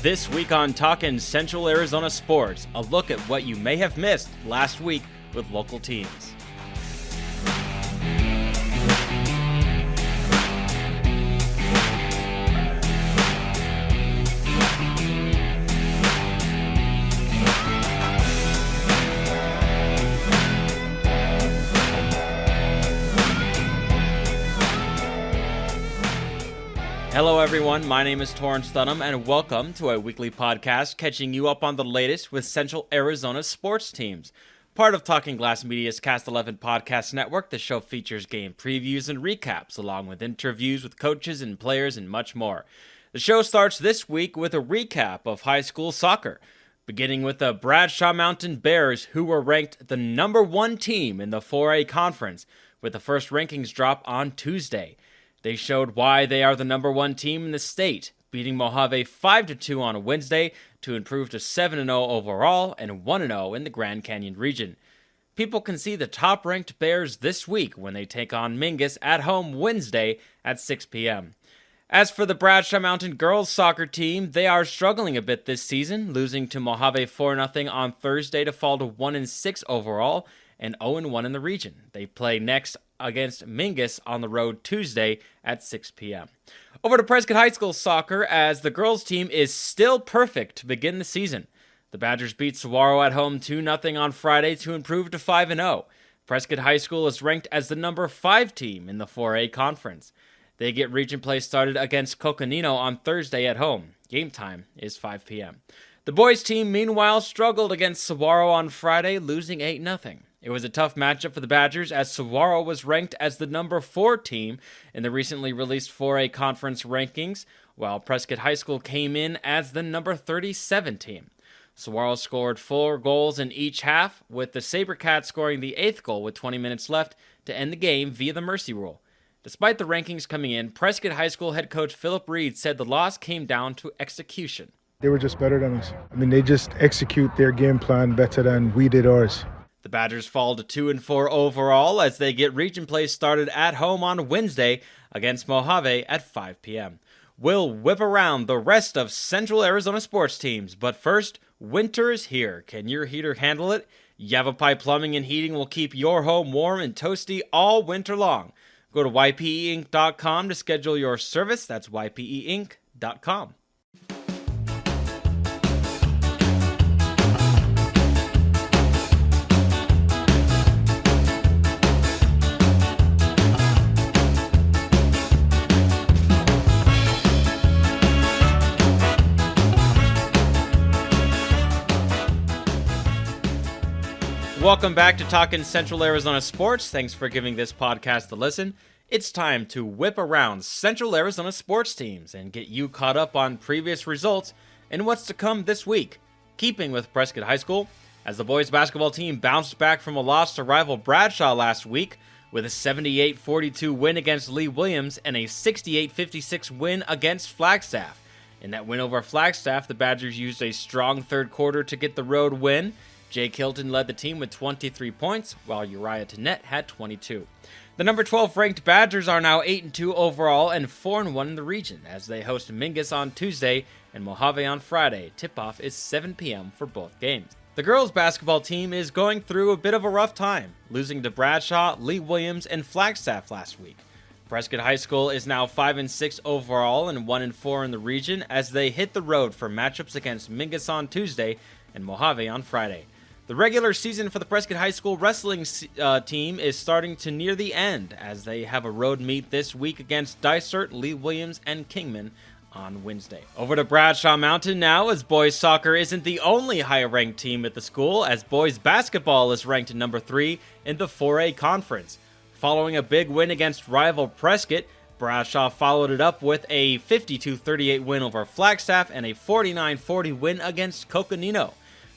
This week on Talkin Central Arizona Sports, a look at what you may have missed last week with local teams. Hello everyone, my name is Torrence Dunham and welcome to a weekly podcast catching you up on the latest with Central Arizona sports teams. Part of Talking Glass Media's Cast 11 podcast network, the show features game previews and recaps along with interviews with coaches and players and much more. The show starts this week with a recap of high school soccer, beginning with the Bradshaw Mountain Bears, who were ranked the number one team in the 4A conference with the first rankings drop on Tuesday. They showed why they are the number one team in the state, beating Mojave 5-2 on a Wednesday to improve to 7-0 overall and 1-0 in the Grand Canyon region. People can see the top-ranked Bears this week when they take on Mingus at home Wednesday at 6 p.m. As for the Bradshaw Mountain girls soccer team, they are struggling a bit this season, losing to Mojave 4-0 on Thursday to fall to 1-6 overall and 0-1 in the region. They play next against Mingus on the road Tuesday at 6 p.m. Over to Prescott High School soccer, as the girls team is still perfect to begin the season. The Badgers beat Saguaro at home 2-0 on Friday to improve to 5-0. Prescott High School is ranked as the number 5 team in the 4A conference. They get region play started against Coconino on Thursday at home. Game time is 5 p.m. The boys team, meanwhile, struggled against Saguaro on Friday, losing 8-0. It was a tough matchup for the Badgers as Saguaro was ranked as the number 4 team in the recently released 4A conference rankings, while Prescott High School came in as the number 37 team. Saguaro scored 4 goals in each half, with the SaberCats scoring the 8th goal with 20 minutes left to end the game via the mercy rule. Despite the rankings coming in, Prescott High School head coach Philip Reed said the loss came down to execution. They were just better than us. They just execute their game plan better than we did ours. The Badgers fall to 2-4 overall as they get region play started at home on Wednesday against Mojave at 5 p.m. We'll whip around the rest of Central Arizona sports teams, but first, winter is here. Can your heater handle it? Yavapai Plumbing and Heating will keep your home warm and toasty all winter long. Go to ypeinc.com to schedule your service. That's ypeinc.com. Welcome back to Talkin Central Arizona Sports. Thanks for giving this podcast a listen. It's time to whip around Central Arizona sports teams and get you caught up on previous results and what's to come this week. Keeping with Prescott High School, as the boys basketball team bounced back from a loss to rival Bradshaw last week with a 78-42 win against Lee Williams and a 68-56 win against Flagstaff. In that win over Flagstaff, the Badgers used a strong third quarter to get the road win. Jake Hilton led the team with 23 points, while Uriah Tennett had 22. The number 12 ranked Badgers are now 8-2 overall and 4-1 in the region as they host Mingus on Tuesday and Mojave on Friday. Tip-off is 7 p.m. for both games. The girls basketball team is going through a bit of a rough time, losing to Bradshaw, Lee Williams, and Flagstaff last week. Prescott High School is now 5-6 overall and 1-4 in the region as they hit the road for matchups against Mingus on Tuesday and Mojave on Friday. The regular season for the Prescott High School wrestling team is starting to near the end as they have a road meet this week against Dysart, Lee Williams, and Kingman on Wednesday. Over to Bradshaw Mountain now, as boys soccer isn't the only high-ranked team at the school, as boys basketball is ranked number 3 in the 4A conference. Following a big win against rival Prescott, Bradshaw followed it up with a 52-38 win over Flagstaff and a 49-40 win against Coconino.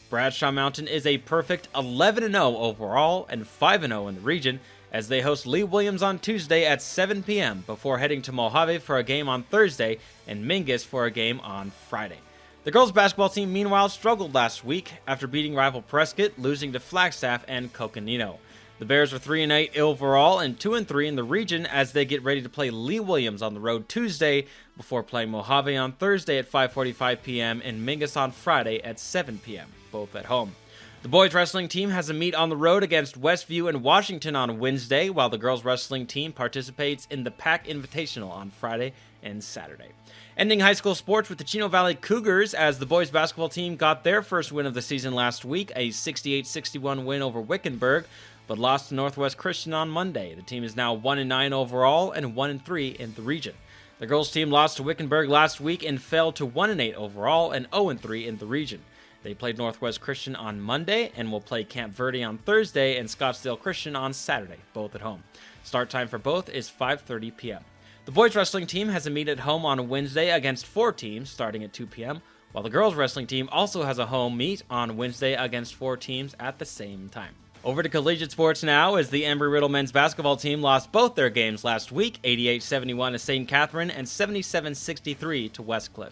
Bradshaw Mountain is a perfect 11-0 overall and 5-0 in the region as they host Lee Williams on Tuesday at 7 p.m. before heading to Mojave for a game on Thursday and Mingus for a game on Friday. The girls basketball team, meanwhile, struggled last week after beating rival Prescott, losing to Flagstaff and Coconino. The Bears are 3-8 overall and 2-3 in the region as they get ready to play Lee Williams on the road Tuesday before playing Mojave on Thursday at 5:45 p.m. and Mingus on Friday at 7 p.m., both at home. The boys wrestling team has a meet on the road against Westview and Washington on Wednesday, while the girls wrestling team participates in the PAC Invitational on Friday and Saturday. Ending high school sports with the Chino Valley Cougars as the boys basketball team got their first win of the season last week, a 68-61 win over Wickenburg, but lost to Northwest Christian on Monday. The team is now 1-9 overall and 1-3 in the region. The girls team lost to Wickenburg last week and fell to 1-8 overall and 0-3 in the region. They played Northwest Christian on Monday and will play Camp Verde on Thursday and Scottsdale Christian on Saturday, both at home. Start time for both is 5:30 p.m. The boys wrestling team has a meet at home on Wednesday against 4 teams starting at 2 p.m., while the girls wrestling team also has a home meet on Wednesday against 4 teams at the same time. Over to collegiate sports now as the Embry-Riddle men's basketball team lost both their games last week, 88-71 to St. Catherine and 77-63 to Westcliff.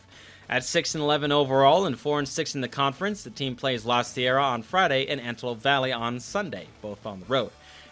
At 6-11 overall and 4-6 in the conference, the team plays La Sierra on Friday and Antelope Valley on Sunday, both on the road.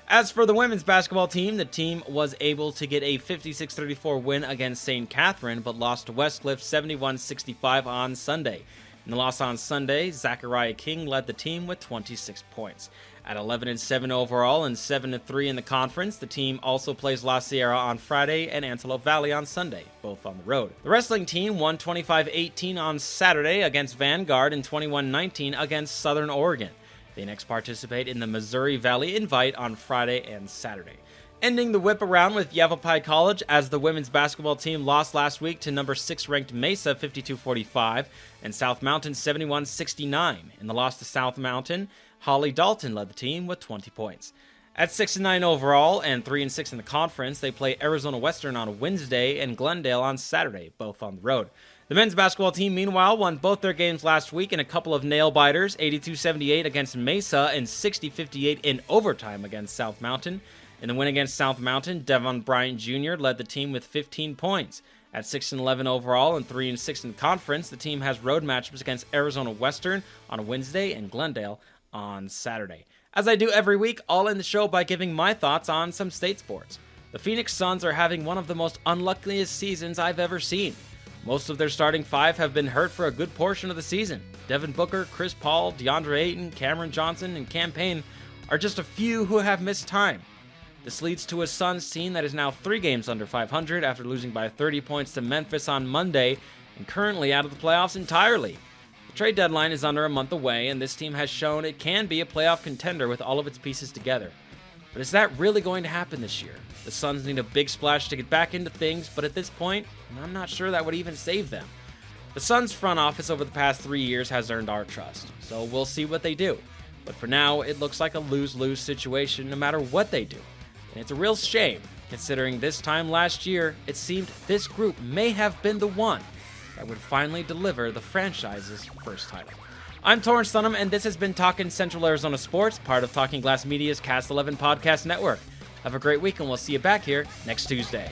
As for the women's basketball team, the team was able to get a 56-34 win against St. Catherine, but lost to Westcliff 71-65 on Sunday. In the loss on Sunday, Zachariah King led the team with 26 points. At 11-7 overall and 7-3 in the conference, the team also plays La Sierra on Friday and Antelope Valley on Sunday, both on the road. The wrestling team won 25-18 on Saturday against Vanguard and 21-19 against Southern Oregon. They next participate in the Missouri Valley Invite on Friday and Saturday. Ending the whip around with Yavapai College as the women's basketball team lost last week to number 6 ranked Mesa 52-45 and South Mountain 71-69. In the loss to South Mountain, Holly Dalton led the team with 20 points. At 6-9 overall and 3-6 in the conference, they play Arizona Western on Wednesday and Glendale on Saturday, both on the road. The men's basketball team, meanwhile, won both their games last week in a couple of nail-biters, 82-78 against Mesa and 60-58 in overtime against South Mountain. In the win against South Mountain, Devon Bryant Jr. led the team with 15 points. At 6-11 overall and 3-6 in the conference, the team has road matchups against Arizona Western on Wednesday and Glendale on Saturday. As I do every week, I'll end the show by giving my thoughts on some state sports. The Phoenix Suns are having one of the most unluckiest seasons I've ever seen. Most of their starting 5 have been hurt for a good portion of the season. Devin Booker, Chris Paul, DeAndre Ayton, Cameron Johnson, and Cam Payne are just a few who have missed time. This leads to a Suns team that is now 3 games under 500 after losing by 30 points to Memphis on Monday and currently out of the playoffs entirely. The trade deadline is under a month away, and this team has shown it can be a playoff contender with all of its pieces together. But is that really going to happen this year? The Suns need a big splash to get back into things, but at this point, I'm not sure that would even save them. The Suns front office over the past 3 years has earned our trust, so we'll see what they do. But for now, it looks like a lose-lose situation no matter what they do. And it's a real shame, considering this time last year, it seemed this group may have been the one that would finally deliver the franchise's first title. I'm Torrence Dunham, and this has been Talkin Central Arizona Sports, part of Talking Glass Media's Cast 11 podcast network. Have a great week, and we'll see you back here next Tuesday.